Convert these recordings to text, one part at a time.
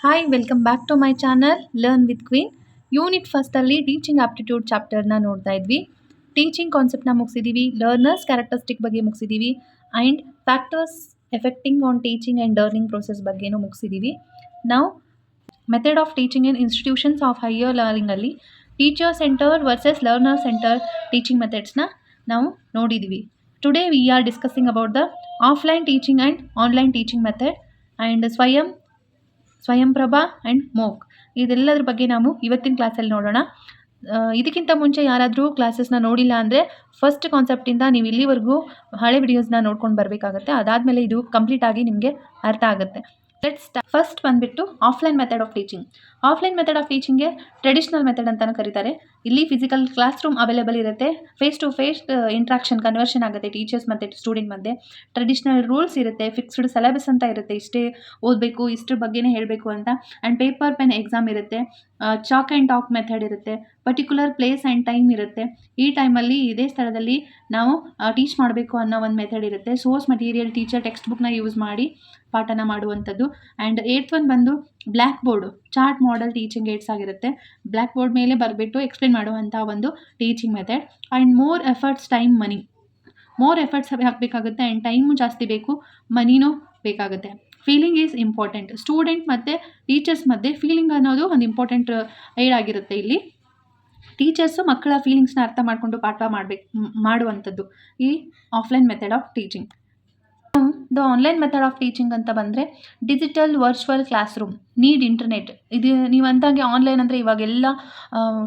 Hi welcome back to my channel learn with queen. Unit ಫಸ್ಟಲ್ಲಿ teaching aptitude ಚಾಪ್ಟರ್ನ ನೋಡ್ತಾ ಇದ್ವಿ. ಟೀಚಿಂಗ್ ಕಾನ್ಸೆಪ್ಟ್ನ ಮುಗಿಸಿದ್ದೀವಿ, ಲರ್ನರ್ಸ್ ಕ್ಯಾರೆಕ್ಟರಿಸ್ಟಿಕ್ ಬಗ್ಗೆ ಮುಗಿಸಿದ್ದೀವಿ and factors affecting on teaching and learning process ಬಗ್ಗೆನೂ ಮುಗಿಸಿದ್ದೀವಿ. ನಾವು method of teaching in institutions of higher ಲರ್ನಿಂಗಲ್ಲಿ teacher center versus learner center teaching ಮೆಥಡ್ಸ್ನ ನಾವು ನೋಡಿದ್ದೀವಿ. Today we are discussing about the offline teaching and online teaching method and Swayamprabha and MOOC ಇದೆಲ್ಲದ್ರ ಬಗ್ಗೆ ನಾವು ಇವತ್ತಿನ ಕ್ಲಾಸಲ್ಲಿ ನೋಡೋಣ. ಇದಕ್ಕಿಂತ ಮುಂಚೆ ಯಾರಾದರೂ ಕ್ಲಾಸಸ್ನ ನೋಡಿಲ್ಲ ಅಂದರೆ ಫಸ್ಟ್ ಕಾನ್ಸೆಪ್ಟಿಂದ ನೀವು ಇಲ್ಲಿವರೆಗೂ ಹಳೆ ವಿಡಿಯೋಸ್ನ ನೋಡ್ಕೊಂಡು ಬರಬೇಕಾಗತ್ತೆ. ಅದಾದಮೇಲೆ ಇದು ಕಂಪ್ಲೀಟ್ ಆಗಿ ನಿಮಗೆ ಅರ್ಥ ಆಗುತ್ತೆ. ಫಸ್ಟ್ ಬಂದುಬಿಟ್ಟು offline method of teaching. Offline method of ಟೀಚಿಂಗ್ಗೆ ಟ್ರೆಡಿಷ್ನಲ್ ಮೆಥಡ್ ಅಂತಲೂ ಕರೀತಾರೆ. ಇಲ್ಲಿ ಫಿಸಿಕಲ್ ಕ್ಲಾಸ್ ರೂಮ್ ಅವೈಲೇಬಲ್ ಇರುತ್ತೆ, face to face interaction conversion ಆಗುತ್ತೆ ಟೀಚರ್ಸ್ ಮತ್ತು ಸ್ಟೂಡೆಂಟ್ ಮಧ್ಯೆ. ಟ್ರೆಡಿಷ್ನಲ್ ರೂಲ್ಸ್ ಇರುತ್ತೆ, ಫಿಕ್ಸ್ಡ್ ಸಿಲೆಬಸ್ ಅಂತ ಇರುತ್ತೆ, ಇಷ್ಟೇ ಓದಬೇಕು, ಇಷ್ಟರ ಬಗ್ಗೆನೇ ಹೇಳಬೇಕು ಅಂತ. ಆ್ಯಂಡ್ ಪೇಪರ್ ಪೆನ್ ಎಕ್ಸಾಮ್ ಇರುತ್ತೆ, ಚಾಕ್ ಆ್ಯಂಡ್ ಟಾಕ್ ಮೆಥಡ್ ಇರುತ್ತೆ, ಪರ್ಟಿಕ್ಯುಲರ್ ಪ್ಲೇಸ್ ಆ್ಯಂಡ್ ಟೈಮ್ ಇರುತ್ತೆ. ಈ ಟೈಮಲ್ಲಿ ಇದೇ ಸ್ಥಳದಲ್ಲಿ ನಾವು ಟೀಚ್ ಮಾಡಬೇಕು ಅನ್ನೋ ಒಂದು ಮೆಥಡ್ ಇರುತ್ತೆ. ಸೋರ್ಸ್ ಮಟೀರಿಯಲ್ ಟೀಚರ್ ಟೆಕ್ಸ್ಟ್ ಬುಕ್ನ ಯೂಸ್ ಮಾಡಿ ಪಾಠನ ಮಾಡುವಂಥದ್ದು. ಆ್ಯಂಡ್ 8th ಒನ್ ಬಂದು black board chart model teaching AIDS ಆಗಿರುತ್ತೆ. ಬ್ಲ್ಯಾಕ್ ಬೋರ್ಡ್ ಮೇಲೆ ಬರಬಿಟ್ಟು ಎಕ್ಸ್ಪ್ಲೇನ್ ಮಾಡುವಂಥ ಒಂದು teaching method. And more efforts time money, more efforts ಹಾಕಬೇಕಾಗುತ್ತೆ ಆ್ಯಂಡ್ ಟೈಮು ಜಾಸ್ತಿ ಬೇಕು, ಮನಿನೂ ಬೇಕಾಗುತ್ತೆ. Feeling is important. ಸ್ಟೂಡೆಂಟ್ ಮತ್ತು ಟೀಚರ್ಸ್ ಮಧ್ಯೆ ಫೀಲಿಂಗ್ ಅನ್ನೋದು ಒಂದು ಇಂಪಾರ್ಟೆಂಟ್ ಏಡ್ ಆಗಿರುತ್ತೆ. ಇಲ್ಲಿ ಟೀಚರ್ಸು ಮಕ್ಕಳ ಫೀಲಿಂಗ್ಸ್ನ ಅರ್ಥ ಮಾಡಿಕೊಂಡು ಪಾಠ ಮಾಡುವಂಥದ್ದು ಈ offline method of teaching. The online method of teaching ಅಂತ ಬಂದರೆ digital virtual class room need internet. ಇದು ನೀವು ಅಂತಾಗೆ ಆನ್ಲೈನ್ ಅಂದರೆ ಇವಾಗೆಲ್ಲ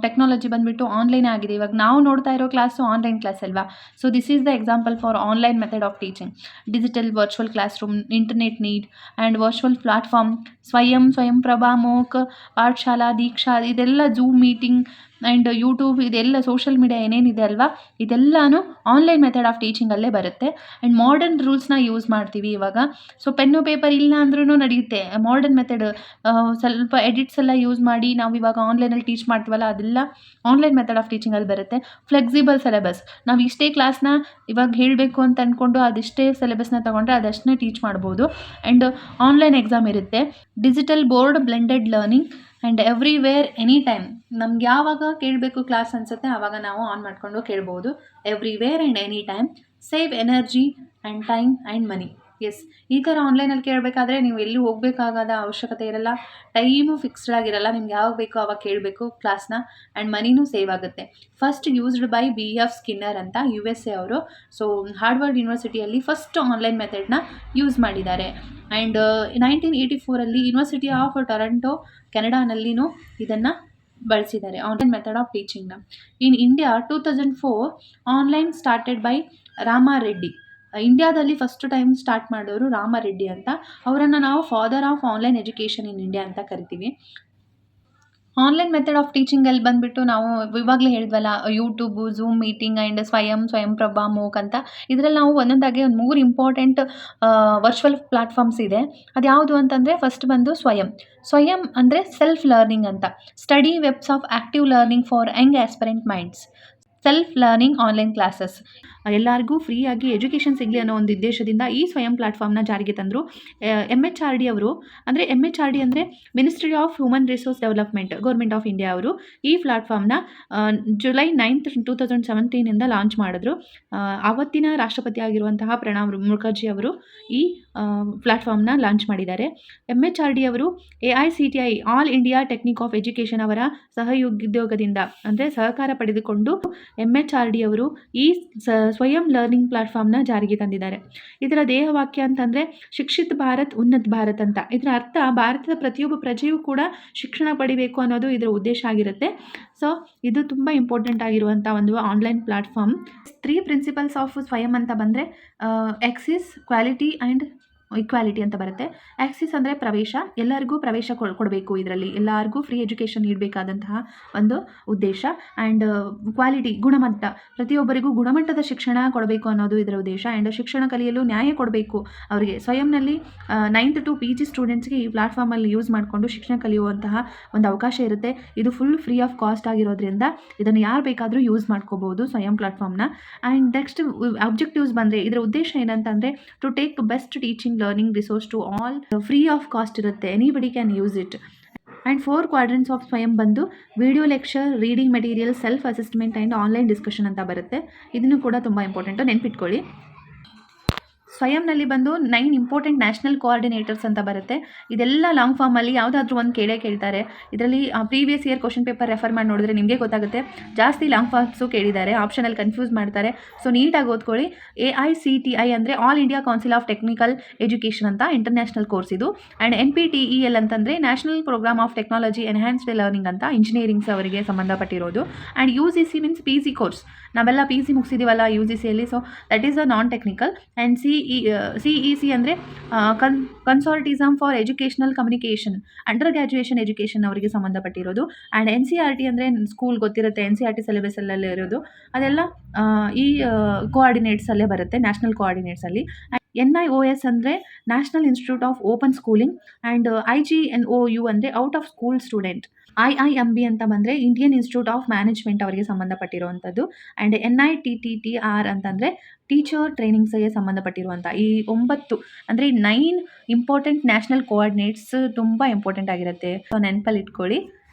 ಟೆಕ್ನಾಲಜಿ ಬಂದುಬಿಟ್ಟು ಆನ್ಲೈನೇ ಆಗಿದೆ. ಇವಾಗ ನಾವು ನೋಡ್ತಾ ಇರೋ ಕ್ಲಾಸು ಆನ್ಲೈನ್ ಕ್ಲಾಸ್ ಅಲ್ವಾ. So this is the example for online method of teaching. Digital virtual classroom, internet need and virtual platform, Swayamprabha, MOOC, Pathshala, Diksha, ಇದೆಲ್ಲ ಝೂಮ್ ಮೀಟಿಂಗ್ ಆ್ಯಂಡ್ ಯೂಟ್ಯೂಬ್, ಇದೆಲ್ಲ ಸೋಷಿಯಲ್ ಮೀಡಿಯಾ ಏನೇನಿದೆ ಅಲ್ವಾ, ಇದೆಲ್ಲನೂ ಆನ್ಲೈನ್ ಮೆಥಡ್ ಆಫ್ ಟೀಚಿಂಗಲ್ಲೇ ಬರುತ್ತೆ. And modern ರೂಲ್ಸ್ನ use ಮಾಡ್ತೀವಿ ಇವಾಗ. So pen paper ಇಲ್ಲ ಅಂದ್ರೂ ನಡೆಯುತ್ತೆ. ಮಾಡರ್ನ್ ಮೆಥಡ್ ಸ್ವಲ್ಪ ಎಡಿಟ್ಸ್ ಎಲ್ಲ ಯೂಸ್ ಮಾಡಿ ನಾವು ಇವಾಗ ಆನ್ಲೈನಲ್ಲಿ ಟೀಚ್ ಮಾಡ್ತೀವಲ್ಲ, ಅದೆಲ್ಲ ಆನ್ಲೈನ್ ಮೆಥಡ್ ಆಫ್ ಟೀಚಿಂಗಲ್ಲಿ ಬರುತ್ತೆ. ಫ್ಲೆಕ್ಸಿಬಲ್ ಸಿಲೆಬಸ್, ನಾವು ಇಷ್ಟೇ ಕ್ಲಾಸ್ನ ಇವಾಗ ಹೇಳಬೇಕು ಅಂತ ಅಂದ್ಕೊಂಡು ಅದಿಷ್ಟೇ ಸಿಲೆಬಸ್ನ ತೊಗೊಂಡ್ರೆ ಅದಷ್ಟನ್ನೇ ಟೀಚ್ ಮಾಡ್ಬೋದು. ಆ್ಯಂಡ್ ಆನ್ಲೈನ್ ಎಕ್ಸಾಮ್ ಇರುತ್ತೆ. Digital board blended learning and everywhere any time. ನಮ್ಗೆ ಯಾವಾಗ ಕೇಳಬೇಕು ಕ್ಲಾಸ್ ಅನಿಸುತ್ತೆ ಆವಾಗ ನಾವು ಆನ್ ಮಾಡಿಕೊಂಡು ಕೇಳ್ಬೋದು. Everywhere and any time. Save energy and time and money. Yes, ಈ ಥರ ಆನ್ಲೈನಲ್ಲಿ ಕೇಳಬೇಕಾದ್ರೆ ನೀವು ಎಲ್ಲೂ ಹೋಗಬೇಕಾಗದ ಅವಶ್ಯಕತೆ ಇರಲ್ಲ, ಟೈಮು ಫಿಕ್ಸ್ಡ್ ಆಗಿರಲ್ಲ, ನಿಮ್ಗೆ ಯಾವಾಗ ಬೇಕೋ ಅವಾಗ ಕೇಳಬೇಕು ಕ್ಲಾಸ್ನ. ಆ್ಯಂಡ್ ಮನಿನೂ ಸೇವ್ ಆಗುತ್ತೆ. First used by BF Skinner ಅಂತ USA ಅವರು. ಸೊ ಹಾರ್ವರ್ಡ್ ಯೂನಿವರ್ಸಿಟಿಯಲ್ಲಿ ಫಸ್ಟ್ ಆನ್ಲೈನ್ ಮೆಥಡ್ನ ಯೂಸ್ ಮಾಡಿದ್ದಾರೆ. ಆ್ಯಂಡ್ 1984 ಯೂನಿವರ್ಸಿಟಿ ಆಫ್ ಟೊರಂಟೊ ಕೆನಡಾನಲ್ಲಿನೂ ಇದನ್ನು ಬಳಸಿದ್ದಾರೆ ಆನ್ಲೈನ್ ಮೆಥಡ್ ಆಫ್ ಟೀಚಿಂಗ್ನ. In India 2004 online started by Ramareddy. ಇಂಡಿಯಾದಲ್ಲಿ ಫಸ್ಟ್ ಟೈಮ್ ಸ್ಟಾರ್ಟ್ ಮಾಡೋರು ರಾಮಾರೆಡ್ಡಿ ಅಂತ. ಅವರನ್ನು ನಾವು father of online education in India ಅಂತ ಕರಿತೀವಿ. ಆನ್ಲೈನ್ ಮೆಥಡ್ ಆಫ್ ಟೀಚಿಂಗಲ್ಲಿ ಬಂದುಬಿಟ್ಟು ನಾವು ಇವಾಗಲೇ ಹೇಳಿದ್ವಲ್ಲ, ಯೂಟ್ಯೂಬು, ಝೂಮ್ ಮೀಟಿಂಗ್ ಆ್ಯಂಡ್ ಸ್ವಯಂಪ್ರಭಾ, ಮೋಕ್ ಅಂತ. ಇದರಲ್ಲಿ ನಾವು ಒಂದೊಂದಾಗಿ ಒಂದು 3 ಇಂಪಾರ್ಟೆಂಟ್ ವರ್ಚುವಲ್ ಪ್ಲಾಟ್ಫಾರ್ಮ್ಸ್ ಇದೆ. ಅದು ಯಾವುದು ಅಂತಂದರೆ ಫಸ್ಟ್ ಬಂದು ಸ್ವಯಂ ಅಂದರೆ ಸೆಲ್ಫ್ ಲರ್ನಿಂಗ್ ಅಂತ. Study webs of active learning for Young aspirant minds. Self learning online classes, ಎಲ್ಲರಿಗೂ ಫ್ರೀಯಾಗಿ ಎಜುಕೇಷನ್ ಸಿಗಲಿ ಅನ್ನೋ ಒಂದು ಉದ್ದೇಶದಿಂದ ಈ ಸ್ವಯಂ ಪ್ಲಾಟ್ಫಾರ್ಮ್ನ ಜಾರಿಗೆ ತಂದರು. MHRD ಅವರು, ಅಂದರೆ MHRD ಅಂದರೆ ministry of human resource development, government of India ಅವರು ಈ ಪ್ಲಾಟ್ಫಾರ್ಮ್ನ ಜುಲೈ 9th 2017 ಲಾಂಚ್ ಮಾಡಿದ್ರು. ಆವತ್ತಿನ ರಾಷ್ಟ್ರಪತಿ ಆಗಿರುವಂತಹ ಪ್ರಣಬ್ ಮುಖರ್ಜಿ ಅವರು ಈ ಪ್ಲಾಟ್ಫಾರ್ಮ್ನ ಲಾಂಚ್ ಮಾಡಿದ್ದಾರೆ. MHRD ಅವರು AICTI all India technique of education ಅವರ ಸಹಯೋಗದಿಂದ ಅಂದರೆ ಸಹಕಾರ ಪಡೆದುಕೊಂಡು MHRD ಅವರು ಈ ಸ್ವಯಂ ಲರ್ನಿಂಗ್ ಪ್ಲಾಟ್ಫಾರ್ಮ್ನ ಜಾರಿಗೆ ತಂದಿದ್ದಾರೆ. ಇದರ ದೇಹವಾಕ್ಯ ಅಂತಂದರೆ ಶಿಕ್ಷಿತ್ ಭಾರತ್ ಉನ್ನತ್ ಭಾರತ್ ಅಂತ. ಇದರ ಅರ್ಥ ಭಾರತದ ಪ್ರತಿಯೊಬ್ಬ ಪ್ರಜೆಯೂ ಕೂಡ ಶಿಕ್ಷಣ ಪಡಿಬೇಕು ಅನ್ನೋದು ಇದರ ಉದ್ದೇಶ ಆಗಿರುತ್ತೆ. ಸೊ ಇದು ತುಂಬ ಇಂಪಾರ್ಟೆಂಟ್ ಆಗಿರುವಂಥ ಒಂದು ಆನ್ಲೈನ್ ಪ್ಲಾಟ್ಫಾರ್ಮ್. 3 ಪ್ರಿನ್ಸಿಪಲ್ಸ್ ಆಫ್ ಸ್ವಯಂ ಅಂತ ಬಂದರೆ ಆಕ್ಸೆಸ್, ಕ್ವಾಲಿಟಿ ಆ್ಯಂಡ್ ಈಕ್ವಾಲಿಟಿ ಅಂತ ಬರುತ್ತೆ. ಆಕ್ಸೆಸ್ ಅಂದರೆ ಪ್ರವೇಶ, ಎಲ್ಲರಿಗೂ ಪ್ರವೇಶ ಕೊಡಬೇಕು, ಇದರಲ್ಲಿ ಎಲ್ಲರಿಗೂ ಫ್ರೀ ಎಜುಕೇಷನ್ ನೀಡಬೇಕಾದಂತಹ ಒಂದು ಉದ್ದೇಶ. ಆ್ಯಂಡ್ ಕ್ವಾಲಿಟಿ, ಗುಣಮಟ್ಟ, ಪ್ರತಿಯೊಬ್ಬರಿಗೂ ಗುಣಮಟ್ಟದ ಶಿಕ್ಷಣ ಕೊಡಬೇಕು ಅನ್ನೋದು ಇದರ ಉದ್ದೇಶ. ಆ್ಯಂಡ್ ಶಿಕ್ಷಣ ಕಲಿಯಲು ನ್ಯಾಯ ಕೊಡಬೇಕು ಅವರಿಗೆ. ಸ್ವಯಂನಲ್ಲಿ 9th to PG ಸ್ಟೂಡೆಂಟ್ಸ್ಗೆ ಈ ಪ್ಲಾಟ್ಫಾರ್ಮಲ್ಲಿ ಯೂಸ್ ಮಾಡಿಕೊಂಡು ಶಿಕ್ಷಣ ಕಲಿಯುವಂತಹ ಒಂದು ಅವಕಾಶ ಇರುತ್ತೆ. ಇದು ಫುಲ್ ಫ್ರೀ ಆಫ್ ಕಾಸ್ಟ್ ಆಗಿರೋದ್ರಿಂದ ಇದನ್ನು ಯಾರು ಬೇಕಾದರೂ ಯೂಸ್ ಮಾಡ್ಕೋಬೋದು ಸ್ವಯಂ ಪ್ಲಾಟ್ಫಾರ್ಮ್ನ. ಆ್ಯಂಡ್ ನೆಕ್ಸ್ಟ್ ಅಬ್ಜೆಕ್ಟಿವ್ಸ್ ಬಂದರೆ ಇದರ ಉದ್ದೇಶ ಏನಂತಂದರೆ to take best teaching teaching learning resource to all, free of cost ಇರುತ್ತೆ, anybody can use it. And 4 quadrants of Swayam ಬಂದು video lecture, reading material, self assessment and online discussion ಅಂತ ಬರುತ್ತೆ. ಇದನ್ನು ಕೂಡ ತುಂಬ ಇಂಪಾರ್ಟೆಂಟು, ನೆನ್ಪಿಟ್ಕೊಳ್ಳಿ. ಸ್ವಯಂನಲ್ಲಿ ಬಂದು 9 ಇಂಪಾರ್ಟೆಂಟ್ ನ್ಯಾಷನಲ್ ಕೋಆರ್ಡಿನೇಟರ್ಸ್ ಅಂತ ಬರುತ್ತೆ. ಇದೆಲ್ಲ ಲಾಂಗ್ ಫಾರ್ಮಲ್ಲಿ ಯಾವುದಾದ್ರೂ ಒಂದು ಕೇಳ್ತಾರೆ. ಇದರಲ್ಲಿ previous year question paper refer ಮಾಡಿ ನೋಡಿದ್ರೆ ನಿಮಗೆ ಗೊತ್ತಾಗುತ್ತೆ. ಜಾಸ್ತಿ ಲಾಂಗ್ ಫಾರ್ಮ್ಸು ಕೇಳಿದ್ದಾರೆ, ಆಪ್ಷನಲ್ಲಿ ಕನ್ಫ್ಯೂಸ್ ಮಾಡ್ತಾರೆ. ಸೊ ನೀಟಾಗಿ ಓದ್ಕೊಳ್ಳಿ. AICTI ಅಂದರೆ all India council of technical education ಅಂತ ಇಂಟರ್ನ್ಯಾಷನಲ್ ಕೋರ್ಸ್ ಇದು. ಆ್ಯಂಡ್ NPTEL ಅಂತಂದರೆ national programme of technology enhanced learning ಅಂತ ಇಂಜಿನಿಯರಿಂಗ್ಸ್ ಅವರಿಗೆ ಸಂಬಂಧಪಟ್ಟಿರೋದು. And UGC means PC course. ನಾವೆಲ್ಲ PC ಮುಗಿಸಿದ್ದೀವಲ್ಲ UGCಯಲ್ಲಿ, so that is a non technical. And CEC ಅಂದರೆ consortium for educational communication, under graduation education ಅವರಿಗೆ ಸಂಬಂಧಪಟ್ಟಿರೋದು. ಆ್ಯಂಡ್ NCERT ಅಂದರೆ ಸ್ಕೂಲ್ ಗೊತ್ತಿರುತ್ತೆ, NCERT ಸಿಲೆಬಸ್ಸಲ್ಲೇ ಇರೋದು. ಅದೆಲ್ಲ ಈ ಕೋಆರ್ಡಿನೇಟ್ಸಲ್ಲೇ ಬರುತ್ತೆ, ನ್ಯಾಷನಲ್ ಕೋಆರ್ಡಿನೇಟ್ಸಲ್ಲಿ. NIOS ಅಂದರೆ national institute of open schooling. And IGNOU ಅಂದರೆ out of school student. IIMB ಅಂತ ಬಂದರೆ ಇಂಡಿಯನ್ ಇನ್ಸ್ಟಿಟ್ಯೂಟ್ ಆಫ್ ಮ್ಯಾನೇಜ್ಮೆಂಟ್ ಅವರಿಗೆ ಸಂಬಂಧಪಟ್ಟಿರುವಂಥದ್ದು. ಆ್ಯಂಡ್ NITTTR ಅಂತಂದರೆ ಟೀಚರ್ ಟ್ರೈನಿಂಗ್ಸ್ಗೆ ಸಂಬಂಧಪಟ್ಟಿರುವಂಥ ಈ 9 ಅಂದರೆ 9 ಇಂಪಾರ್ಟೆಂಟ್ ನ್ಯಾಷನಲ್ ಕೋಆರ್ಡಿನೇಟ್ಸ್ ತುಂಬ ಇಂಪಾರ್ಟೆಂಟ್ ಆಗಿರುತ್ತೆ, ಸೊ ನೆನಪಲ್ಲಿ ಇಟ್ಕೊಳ್ಳಿ.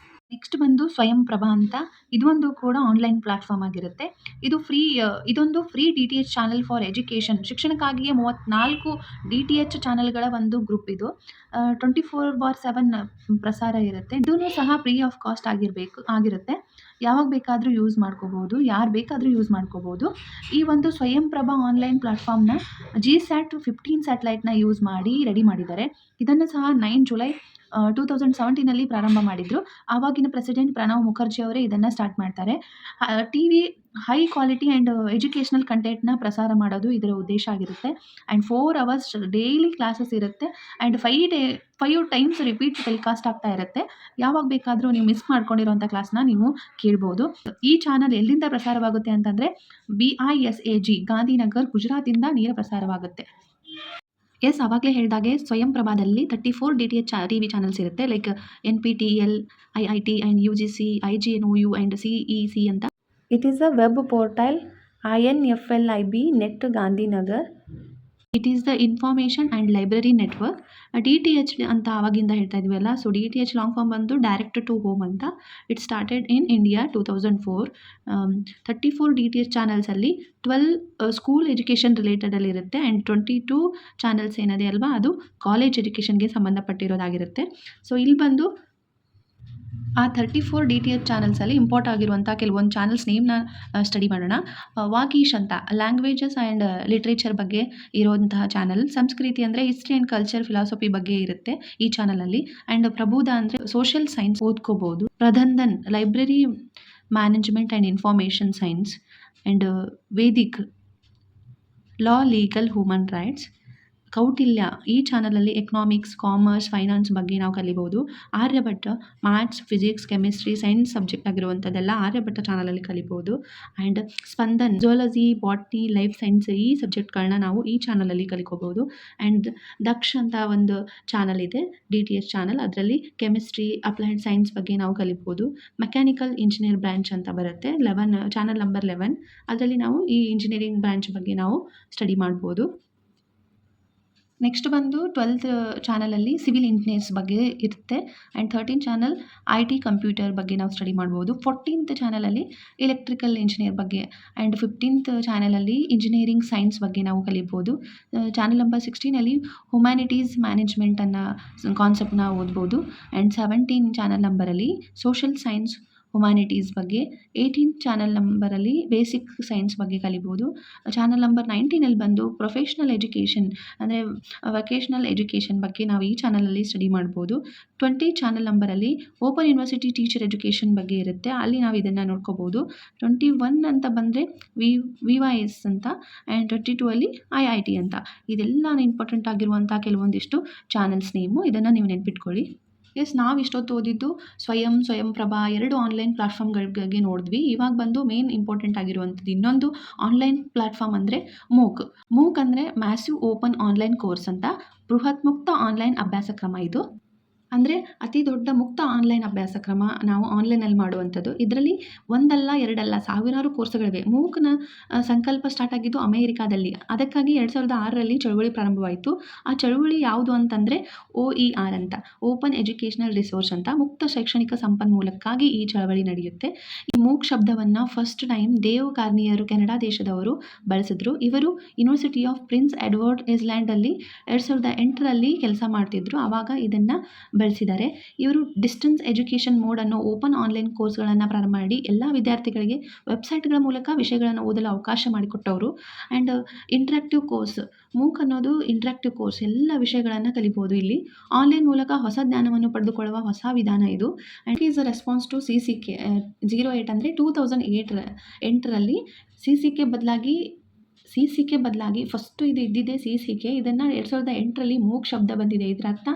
ನೆಕ್ಸ್ಟ್ ಬಂದು ಸ್ವಯಂ ಪ್ರಭಾ ಅಂತ, ಇದೊಂದು ಕೂಡ ಆನ್ಲೈನ್ ಪ್ಲಾಟ್ಫಾರ್ಮ್ ಆಗಿರುತ್ತೆ. ಇದೊಂದು free DTH channel for education, ಶಿಕ್ಷಣಕ್ಕಾಗಿಯೇ 34 DTH ಚಾನಲ್ಗಳ ಒಂದು ಗ್ರೂಪ್ ಇದು. 24/7 ಪ್ರಸಾರ ಇರುತ್ತೆ. ಇದೂ ಸಹ ಫ್ರೀ ಆಫ್ ಕಾಸ್ಟ್ ಆಗಿರುತ್ತೆ. ಯಾವಾಗ ಬೇಕಾದರೂ ಯೂಸ್ ಮಾಡ್ಕೋಬೋದು, ಯಾರು ಬೇಕಾದರೂ ಯೂಸ್ ಮಾಡ್ಕೋಬೋದು. ಈ ಒಂದು ಸ್ವಯಂ ಪ್ರಭಾ ಆನ್ಲೈನ್ ಪ್ಲಾಟ್ಫಾರ್ಮ್ನ GSAT 15 ಸ್ಯಾಟಲೈಟ್ನ ಯೂಸ್ ಮಾಡಿ ರೆಡಿ ಮಾಡಿದ್ದಾರೆ. ಇದನ್ನು ಸಹ 9 ಜುಲೈ 2017 ಪ್ರಾರಂಭ ಮಾಡಿದರು. ಆವಾಗಿನ ಪ್ರೆಸಿಡೆಂಟ್ ಪ್ರಣವ್ ಮುಖರ್ಜಿ ಅವರೇ ಇದನ್ನು ಸ್ಟಾರ್ಟ್ ಮಾಡ್ತಾರೆ. TV high quality and educational ಕಂಟೆಂಟ್ನ ಪ್ರಸಾರ ಮಾಡೋದು ಇದರ ಉದ್ದೇಶ ಆಗಿರುತ್ತೆ. ಆ್ಯಂಡ್ 4 ಅವರ್ಸ್ ಡೈಲಿ ಕ್ಲಾಸಸ್ ಇರುತ್ತೆ. ಆ್ಯಂಡ್ 5 ಟೈಮ್ಸ್ ರಿಪೀಟ್ ಟೆಲಿಕಾಸ್ಟ್ ಆಗ್ತಾ ಇರುತ್ತೆ. ಯಾವಾಗ ಬೇಕಾದರೂ ನೀವು ಮಿಸ್ ಮಾಡ್ಕೊಂಡಿರೋಂಥ ಕ್ಲಾಸ್ನ ನೀವು ಕೇಳ್ಬೋದು. ಈ ಚಾನಲ್ ಎಲ್ಲಿಂದ ಪ್ರಸಾರವಾಗುತ್ತೆ ಅಂತಂದರೆ BISAG ಗಾಂಧಿನಗರ್, ಗುಜರಾತಿಂದ ನೇರ ಪ್ರಸಾರವಾಗುತ್ತೆ. ಆವಾಗಲೇ ಹೇಳಿದಾಗೆ ಸ್ವಯಂ ಪ್ರಭಾದಲ್ಲಿ 34 DTH TV ಚಾನಲ್ಸ್ ಇರುತ್ತೆ. Like NPTEL, IIT and UGC, IGNOU and CEC ಅಂತ. It is a web portal INFLIB net Gandhinagar. It is the information and library network. DTH ಅಂತ ಆವಾಗಿಂದ ಹೇಳ್ತಾ ಇದ್ವಲ್ಲ, ಸೊ DTH ಲಾಂಗ್ ಫಾರ್ಮ್ ಬಂದು ಡೈರೆಕ್ಟ್ ಟು ಹೋಮ್ ಅಂತ. It started in India 2004. 34 DTH ಚಾನಲ್ಸಲ್ಲಿ 12 school education ರಿಲೇಟೆಡಲ್ಲಿ ಇರುತ್ತೆ. ಆ್ಯಂಡ್ 22 ಚಾನಲ್ಸ್ ಏನಿದೆ ಅಲ್ವಾ, ಅದು ಕಾಲೇಜ್ ಎಜುಕೇಷನ್ಗೆ ಸಂಬಂಧಪಟ್ಟಿರೋದಾಗಿರುತ್ತೆ. ಸೊ ಇಲ್ಲಿ ಬಂದು ಆ 34 DTH ಚಾನಲ್ಸಲ್ಲಿ ಇಂಪಾರ್ಟ್ ಆಗಿರುವಂಥ ಕೆಲವೊಂದು ಚಾನಲ್ಸ್ ನೇಮ್ನ ಸ್ಟಡಿ ಮಾಡೋಣ. ವಾಗೀಶ್ ಅಂತ ಲ್ಯಾಂಗ್ವೇಜಸ್ ಆ್ಯಂಡ್ ಲಿಟ್ರೇಚರ್ ಬಗ್ಗೆ ಇರುವಂತಹ ಚಾನಲ್. ಸಂಸ್ಕೃತಿ ಅಂದರೆ ಹಿಸ್ಟ್ರಿ ಆ್ಯಂಡ್ ಕಲ್ಚರ್, ಫಿಲಾಸಫಿ ಬಗ್ಗೆ ಇರುತ್ತೆ ಈ ಚಾನಲಲ್ಲಿ. ಆ್ಯಂಡ್ ಪ್ರಬುಧ ಅಂದರೆ ಸೋಷಿಯಲ್ ಸೈನ್ಸ್ ಓದ್ಕೋಬೋದು. ಪ್ರಧಂದನ್ library management and information science. And Vedic law, legal, human rights. Kautilya ಈ ಚಾನಲಲ್ಲಿ ಎಕನಾಮಿಕ್ಸ್, ಕಾಮರ್ಸ್, ಫೈನಾನ್ಸ್ ಬಗ್ಗೆ ನಾವು ಕಲಿಬೋದು. Aryabhatta maths, physics, chemistry, science subject ಆಗಿರುವಂಥದ್ದೆಲ್ಲ ಆರ್ಯಭಟ್ಟ ಚಾನಲಲ್ಲಿ ಕಲಿಬೋದು. And Spandan zoology, botany, life science ಈ ಸಬ್ಜೆಕ್ಟ್ಗಳನ್ನ ನಾವು ಈ ಚಾನಲಲ್ಲಿ ಕಲಿಕೋಬೋದು. ಆ್ಯಂಡ್ ದಕ್ಷ ಅಂತ ಒಂದು ಚಾನಲ್ ಇದೆ, DTH ಚಾನಲ್. ಅದರಲ್ಲಿ ಕೆಮಿಸ್ಟ್ರಿ, ಅಪ್ಲೈಡ್ ಸೈನ್ಸ್ ಬಗ್ಗೆ ನಾವು ಕಲಿಬೋದು. ಮೆಕ್ಯಾನಿಕಲ್ ಇಂಜಿನಿಯರ್ ಬ್ರಾಂಚ್ ಅಂತ ಬರುತ್ತೆ, ಚಾನಲ್ ನಂಬರ್ 11. ಅದರಲ್ಲಿ ನಾವು ಈ ಇಂಜಿನಿಯರಿಂಗ್ ಬ್ರಾಂಚ್ ಬಗ್ಗೆ ನಾವು ಸ್ಟಡಿ ಮಾಡ್ಬೋದು. ನೆಕ್ಸ್ಟ್ ಬಂದು 12th ಚಾನಲಲ್ಲಿ ಸಿವಿಲ್ ಇಂಜಿನಿಯರ್ಸ್ ಬಗ್ಗೆ ಇರುತ್ತೆ. ಆ್ಯಂಡ್ 13 ಚಾನಲ್ IT ಕಂಪ್ಯೂಟರ್ ಬಗ್ಗೆ ನಾವು ಸ್ಟಡಿ ಮಾಡ್ಬೋದು. 14th ಚಾನಲಲ್ಲಿ ಎಲೆಕ್ಟ್ರಿಕಲ್ ಇಂಜಿನಿಯರ್ ಬಗ್ಗೆ. ಆ್ಯಂಡ್ 15th ಚಾನಲಲ್ಲಿ ಇಂಜಿನಿಯರಿಂಗ್ ಸೈನ್ಸ್ ಬಗ್ಗೆ ನಾವು ಕಲಿಬೋದು. ಚಾನಲ್ ನಂಬರ್ 16ಅಲ್ಲಿ ಹ್ಯುಮ್ಯಾನಿಟೀಸ್ ಮ್ಯಾನೇಜ್ಮೆಂಟ್ ಅನ್ನೋ ಕಾನ್ಸೆಪ್ಟ್ನ ಓದ್ಬೋದು. ಆ್ಯಂಡ್ 17 ಚಾನಲ್ ನಂಬರಲ್ಲಿ ಸೋಷಿಯಲ್ ಸೈನ್ಸ್, ಹ್ಯುಮ್ಯಾನಿಟೀಸ್ ಬಗ್ಗೆ. 18th ಚಾನಲ್ ನಂಬರಲ್ಲಿ ಬೇಸಿಕ್ ಸೈನ್ಸ್ ಬಗ್ಗೆ ಕಲಿಬೋದು. ಚಾನಲ್ ನಂಬರ್ 19ಅಲ್ಲಿ ಬಂದು ಪ್ರೊಫೆಷ್ನಲ್ ಎಜುಕೇಷನ್ ಅಂದರೆ ವೊಕೇಶ್ನಲ್ ಎಜುಕೇಷನ್ ಬಗ್ಗೆ ನಾವು ಈ ಚಾನಲಲ್ಲಿ ಸ್ಟಡಿ ಮಾಡ್ಬೋದು. 20 ಚಾನಲ್ ನಂಬರಲ್ಲಿ ಓಪನ್ ಯೂನಿವರ್ಸಿಟಿ ಟೀಚರ್ ಎಜುಕೇಷನ್ ಬಗ್ಗೆ ಇರುತ್ತೆ, ಅಲ್ಲಿ ನಾವು ಇದನ್ನು ನೋಡ್ಕೋಬೋದು. 21 ಅಂತ ಬಂದರೆ VYS ಅಂತ. ಆ್ಯಂಡ್ 22 ಅಲ್ಲಿ IIT ಅಂತ. ಇದೆಲ್ಲ ಇಂಪಾರ್ಟೆಂಟ್ ಆಗಿರುವಂಥ ಕೆಲವೊಂದಿಷ್ಟು ಚಾನಲ್ಸ್ ನೇಮು, ಇದನ್ನು ನೀವು ನೆನ್ಪಿಟ್ಕೊಳ್ಳಿ. ನಾವು ಇಷ್ಟೊತ್ತು ಓದಿದ್ದು ಸ್ವಯಂ ಪ್ರಭಾ 2 ಆನ್ಲೈನ್ ಪ್ಲಾಟ್ಫಾರ್ಮ್ಗಳ ಬಗ್ಗೆ ನೋಡಿದ್ವಿ. ಇವಾಗ ಬಂದು ಮೇನ್ ಇಂಪಾರ್ಟೆಂಟ್ ಆಗಿರುವಂಥದ್ದು ಇನ್ನೊಂದು ಆನ್ಲೈನ್ ಪ್ಲಾಟ್ಫಾರ್ಮ್ ಅಂದರೆ ಮೂಕ್ ಅಂದರೆ ಮ್ಯಾಸಿವ್ ಓಪನ್ ಆನ್ಲೈನ್ ಕೋರ್ಸ್ ಅಂತ. ಬೃಹತ್ ಮುಕ್ತ ಆನ್ಲೈನ್ ಅಭ್ಯಾಸ ಕ್ರಮ ಇದು. ಅಂದರೆ ಅತಿ ದೊಡ್ಡ ಮುಕ್ತ ಆನ್‌ಲೈನ್ ಅಭ್ಯಾಸ ಕ್ರಮ ನಾವು ಆನ್‌ಲೈನಲ್ಲಿ ಮಾಡುವಂಥದ್ದು. ಇದರಲ್ಲಿ ಒಂದಲ್ಲ, ಎರಡಲ್ಲ ಸಾವಿರಾರು ಕೋರ್ಸ್‌ಗಳಿವೆ. ಮೂಕ್‌ನ ಸಂಕಲ್ಪ ಸ್ಟಾರ್ಟ್ ಆಗಿದ್ದು ಅಮೆರಿಕಾದಲ್ಲಿ. ಅದಕ್ಕಾಗಿ 2006ರಲ್ಲಿ ಚಳುವಳಿ ಪ್ರಾರಂಭವಾಯಿತು. ಆ ಚಳುವಳಿ ಯಾವುದು ಅಂತಂದರೆ OER ಅಂತ, ಓಪನ್ ಎಜುಕೇಷನಲ್ ರಿಸೋರ್ಸ್ ಅಂತ, ಮುಕ್ತ ಶೈಕ್ಷಣಿಕ ಸಂಪನ್ಮೂಲಕ್ಕಾಗಿ ಈ ಚಳವಳಿ ನಡೆಯುತ್ತೆ. ಈ ಮೂಕ್ ಶಬ್ದವನ್ನು ಫಸ್ಟ್ ಟೈಮ್ ದೇವ್ ಕಾರ್ನಿಯರ್ ಕೆನಡಾ ದೇಶದವರು ಬಳಸಿದ್ರು. ಇವರು ಯೂನಿವರ್ಸಿಟಿ ಆಫ್ ಪ್ರಿನ್ಸ್ ಎಡ್ವರ್ಡ್ ಐಲ್ಯಾಂಡಲ್ಲಿ 2008ರಲ್ಲಿ ಕೆಲಸ ಮಾಡ್ತಿದ್ರು. ಆವಾಗ ಇದನ್ನು ಬಳಸಿದ್ದಾರೆ. ಇವರು ಡಿಸ್ಟೆನ್ಸ್ ಎಜುಕೇಷನ್ ಮೋಡ್ ಅನ್ನೋ ಓಪನ್ ಆನ್‌ಲೈನ್ ಕೋರ್ಸ್ಗಳನ್ನು ಪ್ರಾರಂಭ ಮಾಡಿ ಎಲ್ಲ ವಿದ್ಯಾರ್ಥಿಗಳಿಗೆ ವೆಬ್ಸೈಟ್‌ಗಳ ಮೂಲಕ ವಿಷಯಗಳನ್ನು ಓದಲು ಅವಕಾಶ ಮಾಡಿಕೊಟ್ಟವರು. ಆ್ಯಂಡ್ ಇಂಟ್ರಾಕ್ಟಿವ್ ಕೋರ್ಸ್, ಮೂಕ್ ಅನ್ನೋದು ಇಂಟ್ರಾಕ್ಟಿವ್ ಕೋರ್ಸ್, ಎಲ್ಲ ವಿಷಯಗಳನ್ನು ಕಲಿಬೋದು ಇಲ್ಲಿ. ಆನ್‌ಲೈನ್ ಮೂಲಕ ಹೊಸ ಜ್ಞಾನವನ್ನು ಪಡೆದುಕೊಳ್ಳುವ ಹೊಸ ವಿಧಾನ ಇದು. And is a response to CCK 08 ಅಂದರೆ 2008ರಲ್ಲಿ CCK ಬದಲಾಗಿ ಫಸ್ಟು ಇದು ಇದ್ದಿದ್ದೇ CCK. ಇದನ್ನು 2008ರಲ್ಲಿ ಮೂಕ್ ಶಬ್ದ ಬಂದಿದೆ. ಇದರ ಅರ್ಥ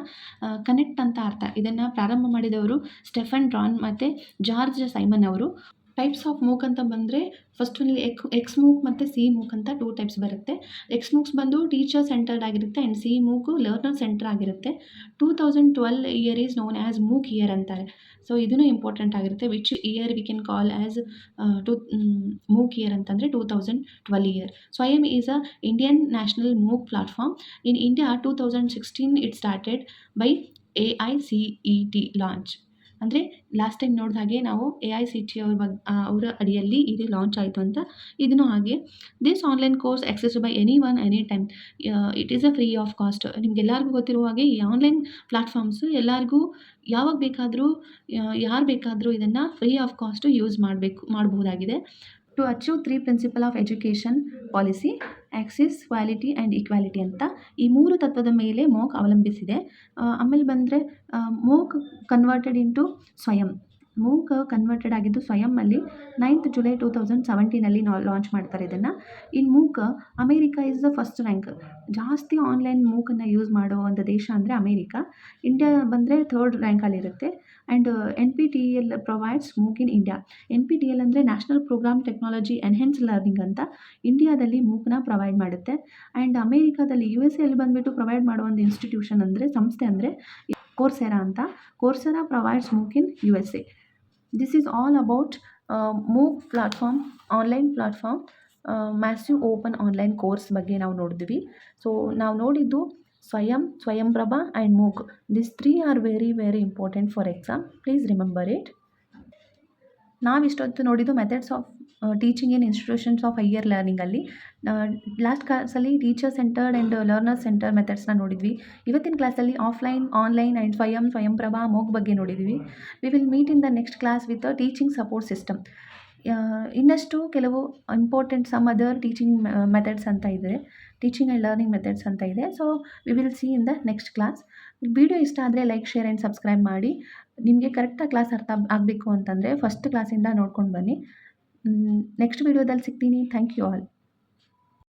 ಕನೆಕ್ಟ್ ಅಂತ ಅರ್ಥ. ಇದನ್ನು ಪ್ರಾರಂಭ ಮಾಡಿದವರು ಸ್ಟೆಫನ್ ಡ್ರಾನ್ ಮತ್ತು ಜಾರ್ಜ್ ಸೈಮನ್ ಅವರು. ಟೈಪ್ಸ್ ಆಫ್ ಮೂಕ್ ಅಂತ ಬಂದರೆ ಫಸ್ಟಲ್ಲಿ ಎಕ್ಸ್ ಮೂಕ್ ಮತ್ತು ಸಿ ಮೂಕ್ ಅಂತ 2 ಟೈಪ್ಸ್ ಬರುತ್ತೆ. ಎಕ್ಸ್ ಮೂಕ್ಸ್ ಬಂದು ಟೀಚರ್ ಸೆಂಟರ್ಡ್ ಆಗಿರುತ್ತೆ ಆ್ಯಂಡ್ ಸಿ ಮೂಕು ಲರ್ನರ್ ಸೆಂಟರ್ ಆಗಿರುತ್ತೆ. 2012 year is known as MOOC year ಅಂತಾರೆ. ಸೊ ಇದೂ ಇಂಪಾರ್ಟೆಂಟ್ ಆಗಿರುತ್ತೆ. Which year we can call as MOOC year ಅಂತಂದರೆ 2012 ಇಯರ್. ಸ್ವಯಂ is a Indian national MOOC platform. In India 2016 it started by AICTE launch. ಅಂದರೆ last time ನೋಡಿದ ಹಾಗೆ ನಾವು AICTE ಅವರ ಅಡಿಯಲ್ಲಿ ಇದು ಲಾಂಚ್ ಆಯಿತು ಅಂತ. ಇದನ್ನು ಹಾಗೆ this online course access by any one any time. It is a free of cost. ನಿಮ್ಗೆಲ್ಲರಿಗೂ ಗೊತ್ತಿರುವ ಹಾಗೆ ಈ ಆನ್ಲೈನ್ ಪ್ಲಾಟ್ಫಾರ್ಮ್ಸು ಎಲ್ಲರಿಗೂ ಯಾವಾಗ ಬೇಕಾದರೂ ಯಾರು ಬೇಕಾದರೂ ಇದನ್ನು ಫ್ರೀ ಆಫ್ ಕಾಸ್ಟು ಯೂಸ್ ಮಾಡಬಹುದಾಗಿದೆ. To achieve 3 principle of education policy, access, quality and equality ಅಂತ ಈ 3 ತತ್ವದ ಮೇಲೆ ಮೂಕ್ ಅವಲಂಬಿಸಿದೆ. ಆಮೇಲೆ ಬಂದರೆ MOOC converted into Swayam. MOOC converted ಆಗಿದ್ದು ಸ್ವಯಂನಲ್ಲಿ 9th ಜುಲೈ 2017ನಲ್ಲಿ ಲಾಂಚ್ ಮಾಡ್ತಾರೆ ಇದನ್ನು. In MOOC America is the first rank. ಜಾಸ್ತಿ ಆನ್ಲೈನ್ ಮೂಕನ್ನು ಯೂಸ್ ಮಾಡೋ ಒಂದು ದೇಶ ಅಂದರೆ ಅಮೇರಿಕಾ. ಇಂಡಿಯಾ ಬಂದರೆ 3rd ರ್ಯಾಂಕಲ್ಲಿರುತ್ತೆ. And NPTEL provides MOOC in India. NPTEL ಅಂದರೆ national programme technology enhance learning ಅಂತ ಇಂಡಿಯಾದಲ್ಲಿ ಮೂಕ್ನ ಪ್ರೊವೈಡ್ ಮಾಡುತ್ತೆ. ಆ್ಯಂಡ್ ಅಮೇರಿಕಾದಲ್ಲಿ USA ಬಂದುಬಿಟ್ಟು ಪ್ರೊವೈಡ್ ಮಾಡೋ ಒಂದು ಇನ್ಸ್ಟಿಟ್ಯೂಷನ್ ಅಂದರೆ ಸಂಸ್ಥೆ ಅಂದರೆ ಕೋರ್ಸೆರಾ ಅಂತ. Coursera provides MOOC in USA. This is all about MOOC platform, online platform, massive open online course ಬಗ್ಗೆ ನಾವು ನೋಡಿದ್ವಿ. ಸೊ ನಾವು ನೋಡಿದ್ದು Swayamprabha and MOOC. This 3 are very very important for exam. Please remember it. ನಾವಿಷ್ಟೊತ್ತು ನೋಡಿದ್ದು methods of teaching in institutions of higher ಲರ್ನಿಂಗಲ್ಲಿ. Last ಕ್ಲಾಸಲ್ಲಿ teacher centred and learner centre ಮೆಥಡ್ಸ್ನ ನೋಡಿದ್ವಿ. ಇವತ್ತಿನ ಕ್ಲಾಸಲ್ಲಿ offline, online and Swayamprabha, MOOC ಬಗ್ಗೆ ನೋಡಿದ್ವಿ. We will meet in the next class with a teaching support system. ಇನ್ನಷ್ಟು ಕೆಲವು important some other teaching methods ಅಂತ ಇದೆ, ಟೀಚಿಂಗ್ ಆ್ಯಂಡ್ ಲರ್ನಿಂಗ್ ಮೆಥಡ್ಸ್ ಅಂತ ಇದೆ. So we will see in the next class. Video ಇಷ್ಟ ಆದರೆ ಲೈಕ್, ಶೇರ್ ಆ್ಯಂಡ್ ಸಬ್ಸ್ಕ್ರೈಬ್ ಮಾಡಿ. ನಿಮಗೆ ಕರೆಕ್ಟಾಗಿ ಕ್ಲಾಸ್ ಅರ್ಥ ಆಗಬೇಕು ಅಂತಂದರೆ ಫಸ್ಟ್ ಕ್ಲಾಸಿಂದ ನೋಡ್ಕೊಂಡು ಬನ್ನಿ. ನೆಕ್ಸ್ಟ್ ವಿಡಿಯೋದಲ್ಲಿ ಸಿಗ್ತೀನಿ. Thank you all.